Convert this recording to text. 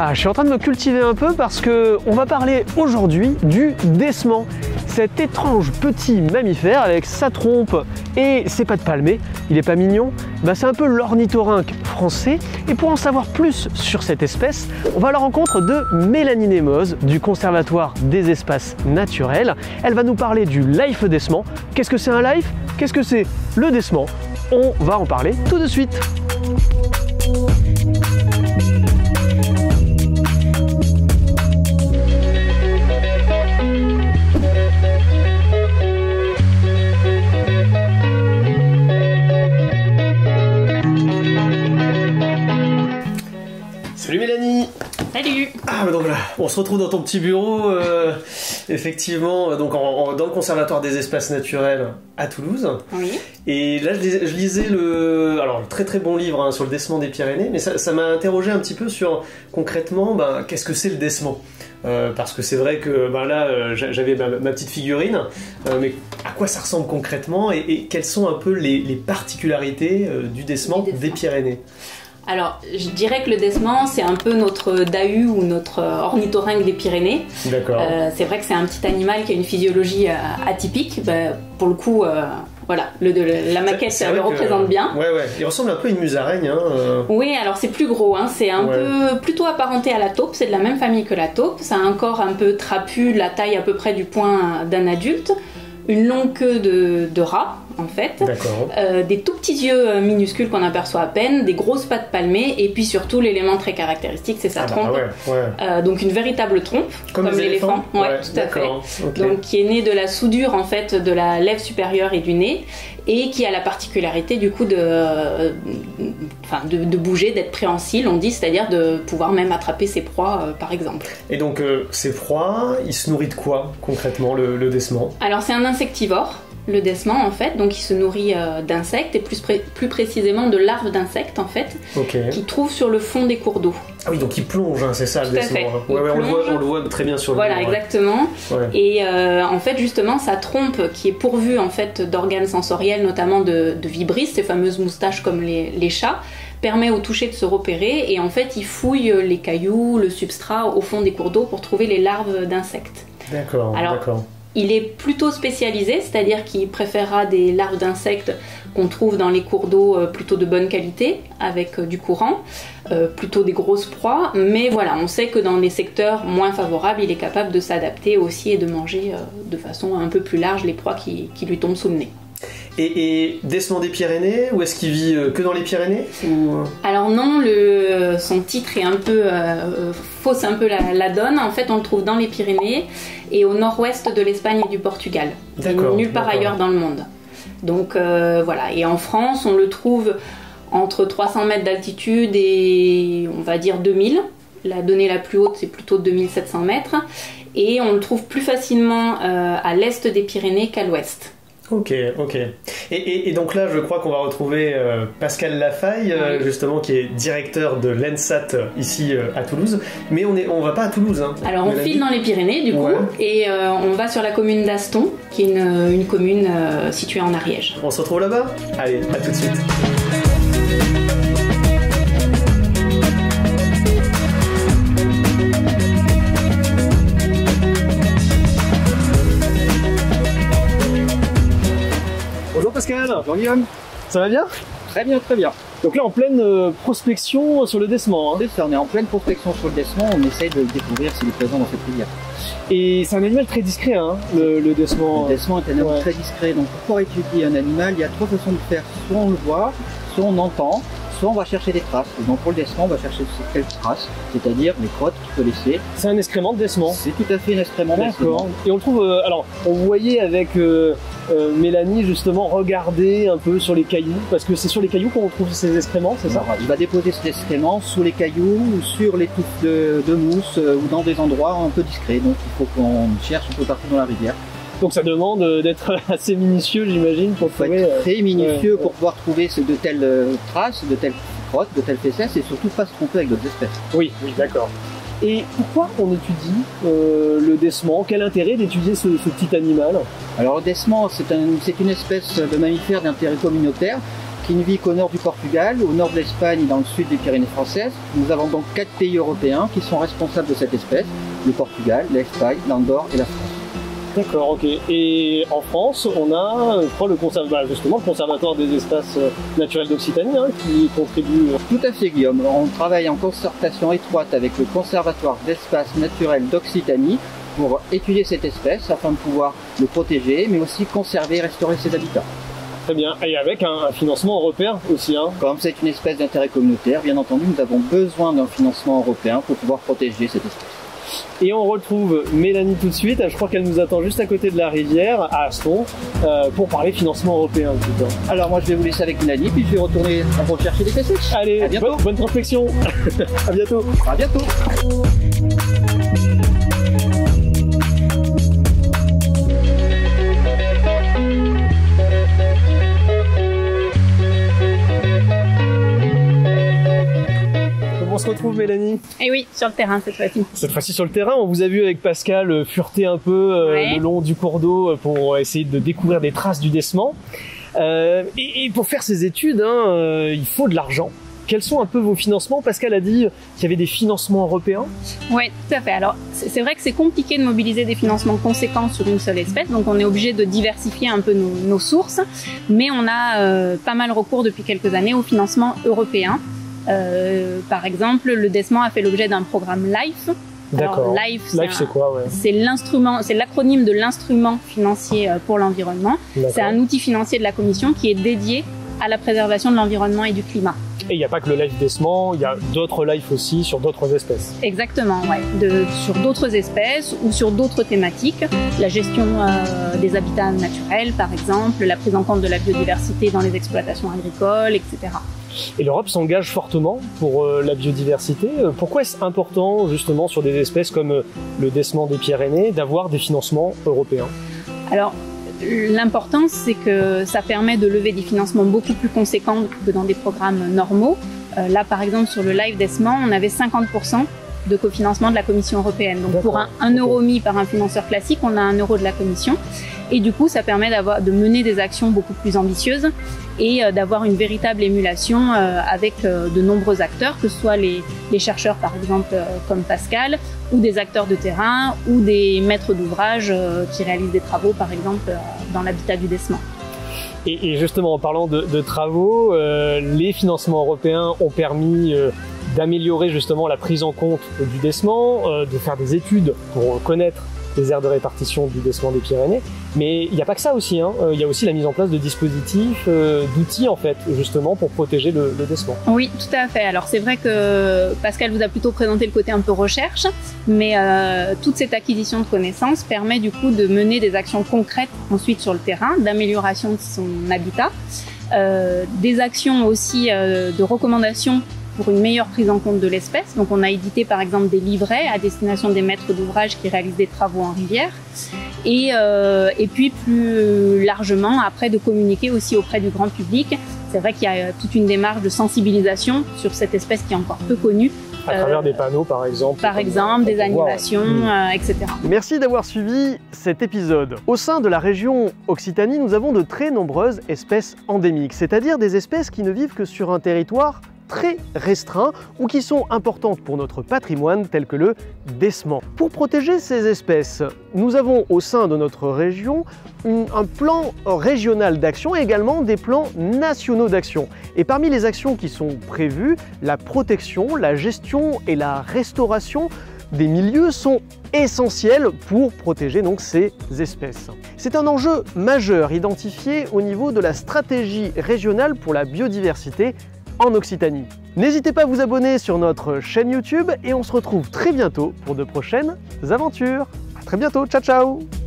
Ah, je suis en train de me cultiver un peu parce que on va parler aujourd'hui du décement. Cet étrange petit mammifère avec sa trompe et ses pattes palmées, il est pas mignon? Bah, c'est un peu l'ornithorynque français. Et pour en savoir plus sur cette espèce, on va à la rencontre de Mélanie Nemoz du Conservatoire des espaces naturels. Elle va nous parler du life décement. Qu'est-ce que c'est un life? Qu'est-ce que c'est le décement? On va en parler tout de suite. Salut Mélanie. Salut. Ah donc voilà, on se retrouve dans ton petit bureau, effectivement, donc dans le Conservatoire des espaces naturels à Toulouse. Oui. Et là je lisais le très très bon livre hein, sur le décement des Pyrénées, mais ça m'a interrogé un petit peu sur concrètement qu'est-ce que c'est le décement. Parce que c'est vrai que là j'avais ma petite figurine, mais à quoi ça ressemble concrètement et quelles sont un peu les particularités du décement des Pyrénées? Alors, je dirais que le décement, c'est un peu notre dahu ou notre ornithorynque des Pyrénées. D'accord. C'est vrai que c'est un petit animal qui a une physiologie atypique. Pour le coup, voilà, la maquette le représente bien. Ouais, il ressemble un peu à une musaraigne. Oui, alors c'est plus gros, hein. C'est un peu plutôt apparenté à la taupe, c'est de la même famille que la taupe. Ça a un corps un peu trapu, la taille à peu près du poing d'un adulte, une longue queue de rat. En fait, des tout petits yeux minuscules qu'on aperçoit à peine, des grosses pattes palmées et puis surtout l'élément très caractéristique, c'est sa trompe. Donc une véritable trompe, comme l'éléphant. Ouais, tout à fait. Okay. Donc qui est née de la soudure en fait de la lèvre supérieure et du nez et qui a la particularité du coup de bouger, d'être préhensile, on dit, c'est-à-dire de pouvoir même attraper ses proies par exemple. Et donc ses proies, il se nourrit de quoi concrètement le décement? Alors c'est un insectivore. Le décement en fait, donc il se nourrit d'insectes et plus précisément de larves d'insectes en fait, qui trouvent sur le fond des cours d'eau. Ah oui, donc il plonge, hein, c'est ça le décement. On le voit très bien sur le Voilà, exactement. Et en fait justement sa trompe qui est pourvue en fait d'organes sensoriels, notamment de vibrisses, ces fameuses moustaches comme les chats, permet au toucher de se repérer et en fait il fouille les cailloux, le substrat au fond des cours d'eau pour trouver les larves d'insectes. D'accord. Il est plutôt spécialisé, c'est-à-dire qu'il préférera des larves d'insectes qu'on trouve dans les cours d'eau plutôt de bonne qualité, avec du courant, plutôt des grosses proies, mais voilà, on sait que dans des secteurs moins favorables, il est capable de s'adapter aussi et de manger de façon un peu plus large les proies qui lui tombent sous le nez. Et décement des Pyrénées, ou est-ce qu'il vit que dans les Pyrénées ou... Alors non, son titre est un peu fausse un peu la donne. En fait, on le trouve dans les Pyrénées et au nord-ouest de l'Espagne et du Portugal. Nulle part ailleurs dans le monde. Donc voilà. Et en France, on le trouve entre 300 mètres d'altitude et on va dire 2000. La donnée la plus haute, c'est plutôt 2700 mètres. Et on le trouve plus facilement à l'est des Pyrénées qu'à l'ouest. Ok. Et donc là, je crois qu'on va retrouver Pascal Lafaille, justement, qui est directeur de l'ENSAT ici à Toulouse. Mais on va pas à Toulouse. Hein. Alors on file dans les Pyrénées, du coup, et on va sur la commune d'Aston, qui est une commune située en Ariège. On se retrouve là-bas? Allez, à tout de suite. Bonjour Pascal. Bonjour Guillaume. Ça va bien? Très bien, très bien. Donc là en pleine prospection sur le décement. C'est ça, on est en pleine prospection sur le décement, on essaye de le découvrir s'il est présent dans cette rivière. Et c'est un animal très discret, hein, le décement. Le décement est un animal très discret, donc pour pouvoir étudier un animal, il y a trois façons de faire. Soit on le voit, soit on entend, soit on va chercher des traces. Et donc pour le décement, on va chercher quelques traces, c'est-à-dire les crottes qu'il peut laisser. C'est un excrément de décement? C'est tout à fait un excrément de décement. D'accord. Et on le trouve, alors on voyait avec Mélanie justement regarder un peu sur les cailloux, parce que c'est sur les cailloux qu'on retrouve ces excréments, c'est ça? Il va déposer ces excréments sous les cailloux, ou sur les touffes de mousse, ou dans des endroits un peu discrets. Donc il faut qu'on cherche un peu partout dans la rivière. Donc ça demande d'être assez minutieux, j'imagine, pour trouver... être très minutieux pour pouvoir trouver de telles traces, de telles crottes, de telles fesses, et surtout pas se tromper avec d'autres espèces. Oui, d'accord. Et pourquoi on étudie le décement? Quel intérêt d'étudier ce petit animal? Alors le décement, c'est une espèce de mammifère d'intérêt communautaire qui ne vit qu'au nord du Portugal, au nord de l'Espagne et dans le sud des Pyrénées françaises. Nous avons donc 4 pays européens qui sont responsables de cette espèce, le Portugal, l'Espagne, l'Andorre et la France. D'accord, ok. Et en France, on a, je crois, le conservatoire des espaces naturels d'Occitanie qui contribue. Tout à fait, Guillaume. On travaille en concertation étroite avec le conservatoire d'espaces naturels d'Occitanie pour étudier cette espèce afin de pouvoir le protéger, mais aussi conserver et restaurer ses habitats. Très bien, et avec un financement européen aussi. Comme c'est une espèce d'intérêt communautaire, bien entendu, nous avons besoin d'un financement européen pour pouvoir protéger cette espèce. Et on retrouve Mélanie tout de suite, je crois qu'elle nous attend juste à côté de la rivière, à Aston, pour parler financement européen. Alors moi je vais vous laisser avec Mélanie, puis je vais retourner rechercher des caisses. Allez, à bientôt. Bonne réflexion. À bientôt. À bientôt. On se retrouve, Mélanie? Et oui, sur le terrain cette fois-ci. Cette fois-ci sur le terrain, on vous a vu avec Pascal fureter un peu le long du cours d'eau pour essayer de découvrir des traces du décement. Et pour faire ces études, il faut de l'argent. Quels sont un peu vos financements? Pascal a dit qu'il y avait des financements européens. Oui, tout à fait. Alors, c'est vrai que c'est compliqué de mobiliser des financements conséquents sur une seule espèce, donc on est obligé de diversifier un peu nos sources, mais on a pas mal recours depuis quelques années au financement européen. Par exemple, le décement a fait l'objet d'un programme LIFE. D'accord. LIFE, c'est quoi? C'est l'acronyme de l'instrument financier pour l'environnement. C'est un outil financier de la Commission qui est dédié à la préservation de l'environnement et du climat. Et il n'y a pas que le LIFE décement, il y a d'autres LIFE aussi sur d'autres espèces. Exactement, ouais. Sur d'autres espèces ou sur d'autres thématiques. La gestion des habitats naturels, par exemple, la prise en compte de la biodiversité dans les exploitations agricoles, etc. Et l'Europe s'engage fortement pour la biodiversité. Pourquoi est-ce important, justement, sur des espèces comme le décement des Pyrénées, d'avoir des financements européens? Alors, l'importance, c'est que ça permet de lever des financements beaucoup plus conséquents que dans des programmes normaux. Là, par exemple, sur le LIFE décement, on avait 50% de cofinancement de la Commission européenne. Donc, pour un euro mis par un financeur classique, on a 1 euro de la Commission. Et du coup, ça permet de mener des actions beaucoup plus ambitieuses et d'avoir une véritable émulation avec de nombreux acteurs, que ce soit les chercheurs, par exemple, comme Pascal, ou des acteurs de terrain, ou des maîtres d'ouvrage qui réalisent des travaux, par exemple, dans l'habitat du décement. Et justement, en parlant de travaux, les financements européens ont permis d'améliorer justement la prise en compte du décement, de faire des études pour connaître les aires de répartition du décement des Pyrénées. Mais il n'y a pas que ça aussi, il y a aussi la mise en place de dispositifs, d'outils en fait, justement pour protéger le décement. Oui, tout à fait. Alors c'est vrai que Pascal vous a plutôt présenté le côté un peu recherche, mais toute cette acquisition de connaissances permet du coup de mener des actions concrètes ensuite sur le terrain, d'amélioration de son habitat, des actions aussi de recommandations pour une meilleure prise en compte de l'espèce. Donc on a édité par exemple des livrets à destination des maîtres d'ouvrage qui réalisent des travaux en rivière. Et puis plus largement, après, de communiquer aussi auprès du grand public. C'est vrai qu'il y a toute une démarche de sensibilisation sur cette espèce qui est encore peu connue. À travers des panneaux par exemple. Par exemple, des animations, etc. Merci d'avoir suivi cet épisode. Au sein de la région Occitanie, nous avons de très nombreuses espèces endémiques, c'est-à-dire des espèces qui ne vivent que sur un territoire très restreints ou qui sont importantes pour notre patrimoine tel que le décement. Pour protéger ces espèces, nous avons au sein de notre région un plan régional d'action et également des plans nationaux d'action. Et parmi les actions qui sont prévues, la protection, la gestion et la restauration des milieux sont essentiels pour protéger donc ces espèces. C'est un enjeu majeur identifié au niveau de la stratégie régionale pour la biodiversité en Occitanie. N'hésitez pas à vous abonner sur notre chaîne YouTube et on se retrouve très bientôt pour de prochaines aventures. À très bientôt, ciao ciao!